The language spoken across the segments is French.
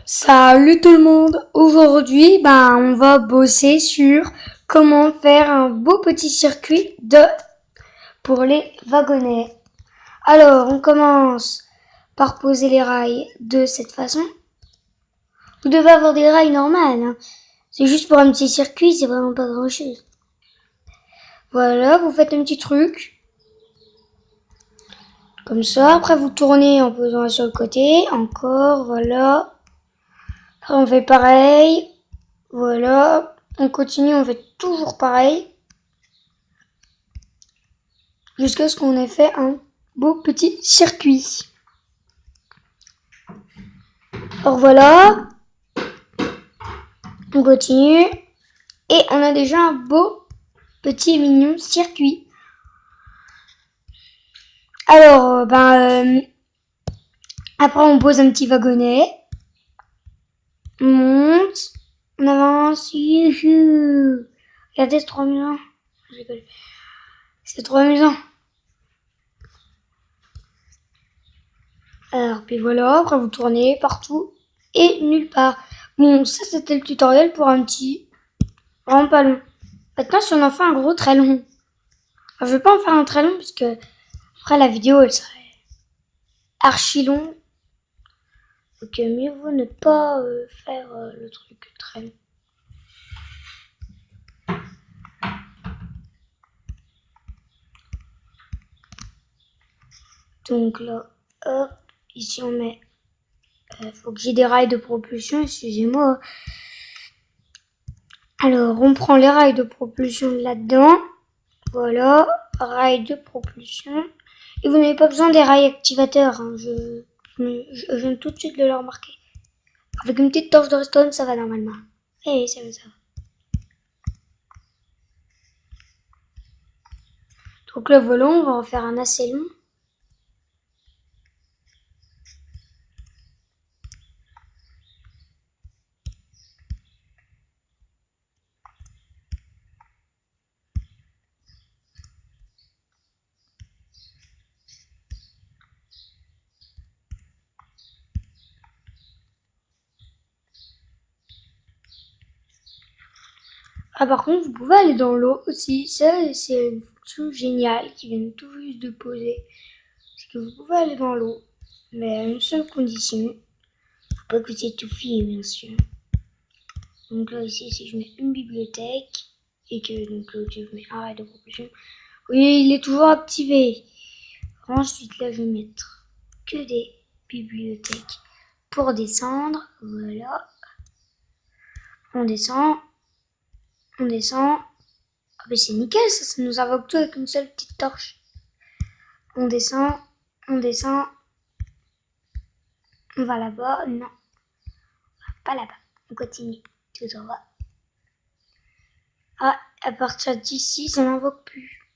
Salut tout le monde. Aujourd'hui, on va bosser sur comment faire un beau petit circuit pour les wagonnets. Alors, on commence par poser les rails de cette façon. Vous devez avoir des rails normales, hein. C'est juste pour un petit circuit, c'est vraiment pas grand chose. Voilà, vous faites un petit truc. Comme ça, après vous tournez en posant sur le côté. Encore, voilà. Après on fait pareil. Voilà, on continue, on fait toujours pareil. Jusqu'à ce qu'on ait fait un beau petit circuit. Alors voilà, on continue. Et on a déjà un beau petit mignon circuit. Alors, après on pose un petit wagonnet. On monte. On avance. Youhou. Regardez, c'est trop amusant. Je rigole. C'est trop amusant. Alors, puis voilà, après vous tournez partout et nulle part. Bon, ça c'était le tutoriel pour un petit, vraiment pas long. Maintenant, si on en fait un gros très long. Alors, je vais pas en faire un très long parce que après la vidéo elle serait archi longue. Donc mieux vaut ne pas faire le truc très long. Donc là, hop, ici on met. Faut que j'ai des rails de propulsion, excusez-moi. Alors, on prend les rails de propulsion là-dedans. Voilà, rails de propulsion. Et vous n'avez pas besoin des rails activateurs, hein. Je viens tout de suite de le remarquer. Avec une petite torche de redstone, ça va normalement. Eh, ça va, ça va. Donc le volant, on va en faire un assez long. Ah, par contre, vous pouvez aller dans l'eau aussi. Ça, c'est une fonction géniale qui vient tout juste de poser. C'est que vous pouvez aller dans l'eau, mais à une seule condition. Faut pas que vous étouffiez, bien sûr. Donc là, ici, si je mets une bibliothèque, et que donc je mets un rail de propulsion, oui, il est toujours activé. Ensuite, là, je vais mettre que des bibliothèques pour descendre. Voilà. On descend. On descend. Ah, mais c'est nickel, ça nous invoque tout avec une seule petite torche. On descend. On descend. On va là-bas. Non. Pas là-bas. On continue. Tout en bas. Ah, à partir d'ici, ça n'invoque plus.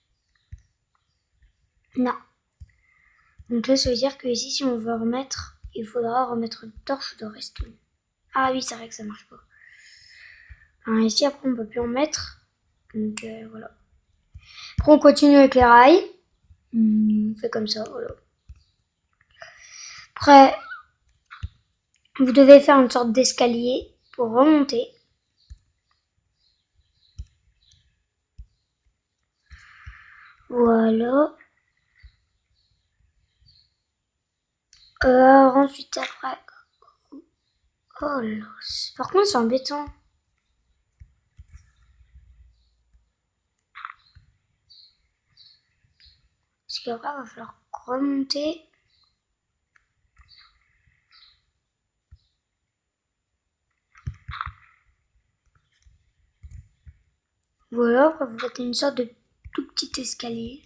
Non. Donc là, ça veut dire que ici, si on veut remettre, il faudra remettre une torche de redstone. Ah oui, c'est vrai que ça marche pas. Alors ici, après, on peut plus en mettre. Donc voilà. Après, on continue avec les rails. On fait comme ça, voilà. Après, vous devez faire une sorte d'escalier pour remonter. Voilà. Ensuite, après... Oh là, par contre, c'est embêtant. Parce qu'après, il va falloir remonter. Voilà, après, vous faites une sorte de tout petit escalier.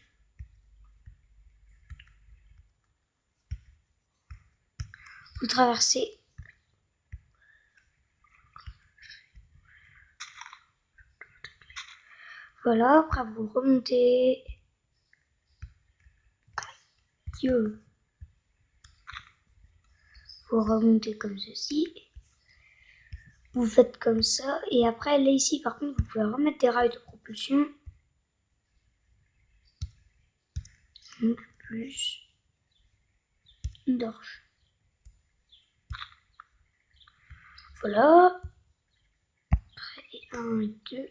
Vous traversez. Voilà, après, vous remontez. Yo. Vous remontez comme ceci. Vous faites comme ça. Et après, là, ici, par contre, vous pouvez remettre des rails de propulsion. Donc, plus une torche. Voilà. Et 1 et 2.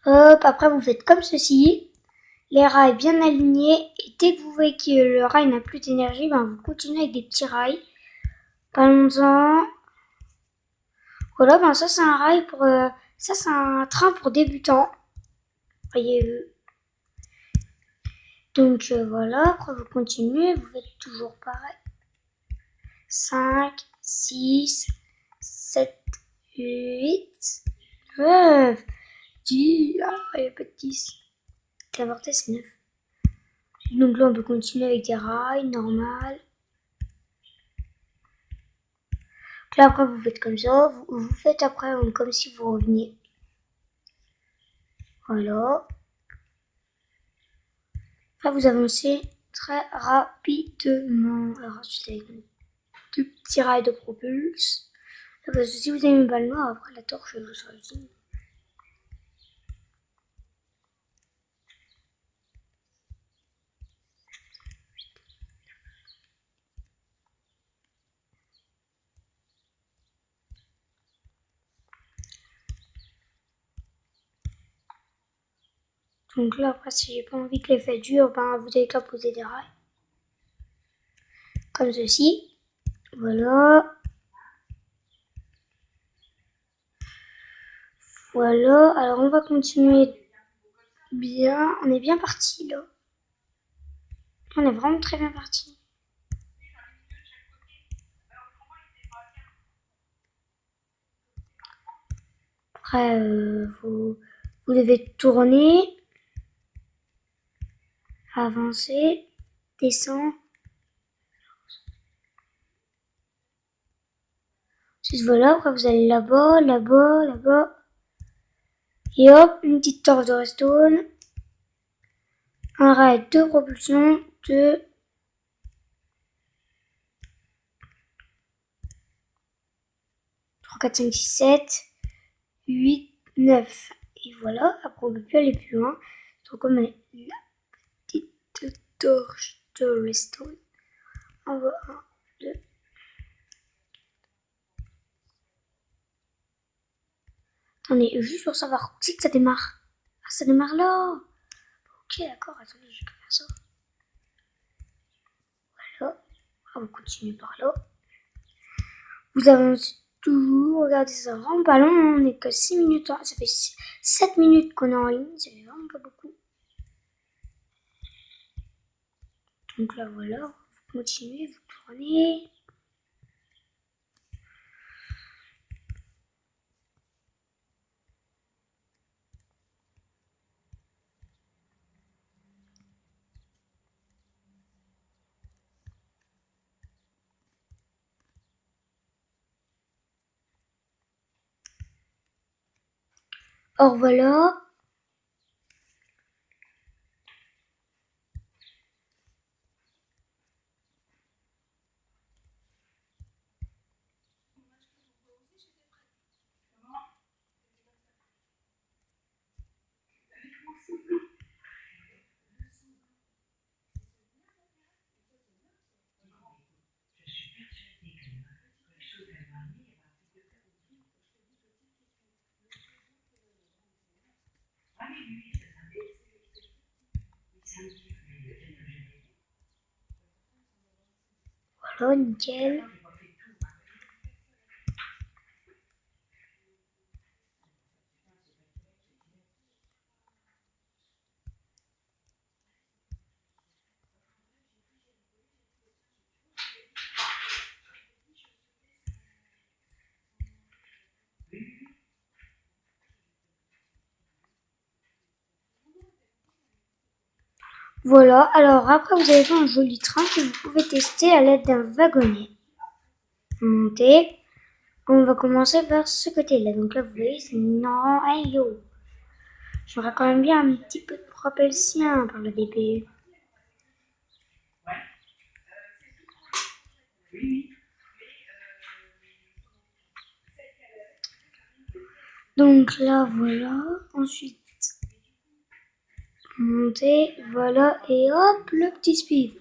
Hop, après vous faites comme ceci. Les rails bien alignés. Et dès que vous voyez que le rail n'a plus d'énergie, ben vous continuez avec des petits rails. Pas longtemps. Voilà, ben ça c'est un rail pour... ça c'est un train pour débutants. Voyez. Donc voilà, après vous continuez, vous faites toujours pareil. 5, 6, 7, 8, 9, 10. Ah, il n'y a pas de 10. Qu'importe, c'est 9. Donc là, on peut continuer avec des rails, normal. Donc là, après, vous faites comme ça. Vous faites après comme si vous reveniez. Voilà. Là, vous avancez très rapidement. Alors, ensuite, avec deux petits rails de propulse. Parce que si vous avez une balle noire, après la torche, vous serez utile. Donc là, après, si j'ai pas envie que l'effet dure, ben, vous avez qu'à poser des rails. Comme ceci. Voilà. Voilà. Alors, on va continuer bien. On est bien parti, là. On est vraiment très bien parti. Après, vous devez tourner. Avancer. Descendre. Ensuite, voilà. Après, vous allez là-bas, là-bas, là-bas. Et hop, une petite torche de redstone. Un rail de propulsion. 2. 3, 4, 5, 6, 7. 8, 9. Et voilà, après on ne peut plus aller plus loin. Donc on met la petite torche de redstone. On va 1, 2. Attendez, juste pour savoir si ça démarre. Ah, ça démarre là. Ok, d'accord, attendez, je vais faire ça. Voilà. On continue par là. Vous avancez toujours. Regardez, ça vraiment pas long. On n'est que 6 minutes. Ça fait 7 minutes qu'on est en ligne. Ça fait vraiment pas beaucoup. Donc là, voilà. Vous continuez, vous tournez. Or voilà. Voilà, nickel. Voilà, alors après vous avez fait un joli train que vous pouvez tester à l'aide d'un wagonnet. Montez. On va commencer par ce côté-là. Donc là vous voyez c'est non, hey yo. J'aurais quand même bien un petit peu de propulsion par le début. Donc là voilà. Ensuite Monter, voilà, et hop, le petit speed.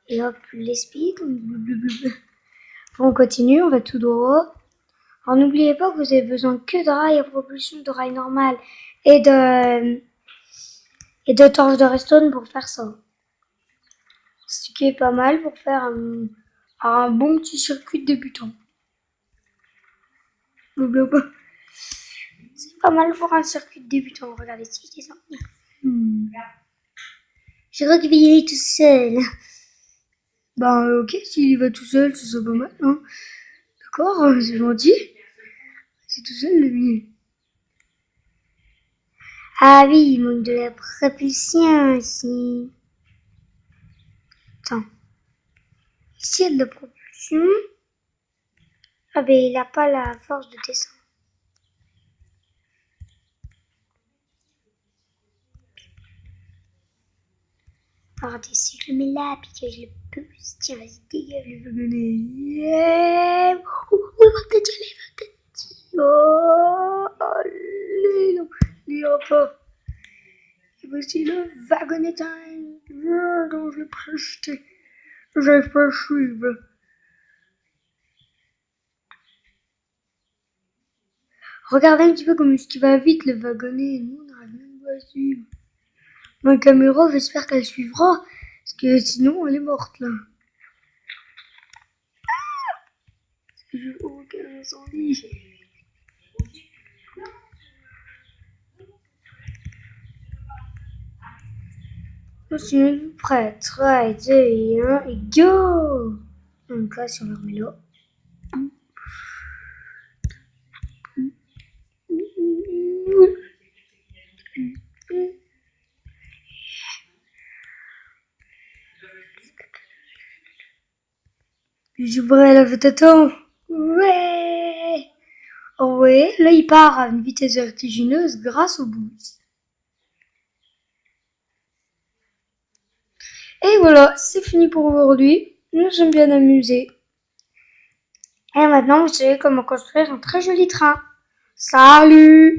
Et hop, les speeds. Bon, on continue, on va tout droit. Alors n'oubliez pas que vous avez besoin que de rails à propulsion, de rails normales et de torches de redstone pour faire ça. Ce qui est pas mal pour faire un bon petit circuit de débutant. C'est pas mal pour un circuit de débutant. Regardez, si c'est ça. Je crois qu'il va y aller tout seul. Ben ok, s'il y va tout seul, c'est pas mal, hein. D'accord, c'est gentil. C'est tout seul, lui. Ah oui, il manque de la propulsion ici. Attends. Ici, il y a de la propulsion. Ah ben, il n'a pas la force de descendre. Regardez, si je le mets là, puis que je le pousse, tiens, vas-y, dégage le wagonnet. Yeah. Il va peut-être y aller, il va peut-être. Oh, allez, non, il ira pas. Et voici le wagonnet time. Non, je l'ai projeté. J'arrive pas à suivre. Regardez un petit peu comme ce qui va vite, le wagonnet. Nous, on n'arrive même pas à suivre. Ma caméra, j'espère qu'elle suivra. Parce que sinon, elle est morte, là. J'ai aucun incendie. Je suis prêt. 3, 2, 1, et go! Donc là, si on le remet là. J'ouvrais la fenêtre. Ouais! Oh ouais, là il part à une vitesse vertigineuse grâce au boost. Et voilà, c'est fini pour aujourd'hui. Nous sommes bien amusés. Et maintenant, vous savez comment construire un très joli train. Salut!